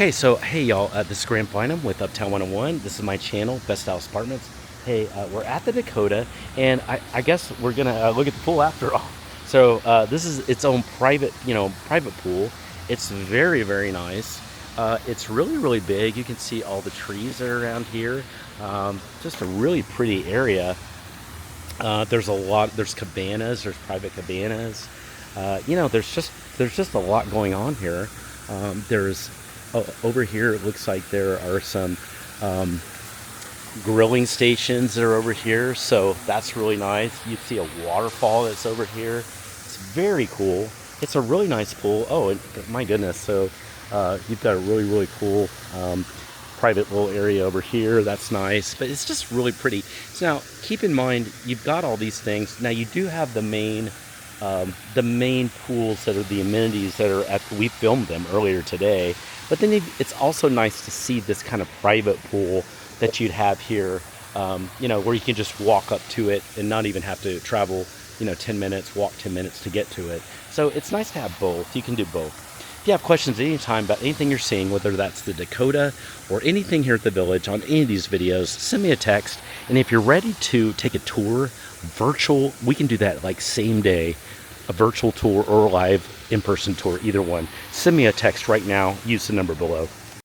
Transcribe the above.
Okay, so hey y'all, this is Graham Bynum with Uptown 101. This is my channel, Best House Apartments. Hey, we're at the Dakota, and I guess we're gonna look at the pool after all. So this is its own private, private pool. It's very, very nice. It's really, really big. You can see all the trees that are around here. Just a really pretty area. There's cabanas, there's private cabanas. There's just a lot going on here. There's over here, it looks like there are some grilling stations that are over here, so that's really nice. You see a waterfall that's over here. It's very cool. It's a really nice pool. Oh, and my goodness, so you've got a really, really cool private little area over here. That's nice, but it's just really pretty. So now, keep in mind, you've got all these things. Now, you do have the main pools that are the amenities that are at. We filmed them earlier today, but then it's also nice to see this kind of private pool that you'd have here, where you can just walk up to it and not even have to travel, 10 minutes, walk 10 minutes to get to it. So it's nice to have both. You can do both. If you have questions at any time about anything you're seeing, whether that's the Dakota or anything here at the Village on any of these videos, send me a text. And if you're ready to take a tour, virtual, we can do that like same day, a virtual tour or a live in-person tour, either one. Send me a text right now. Use the number below.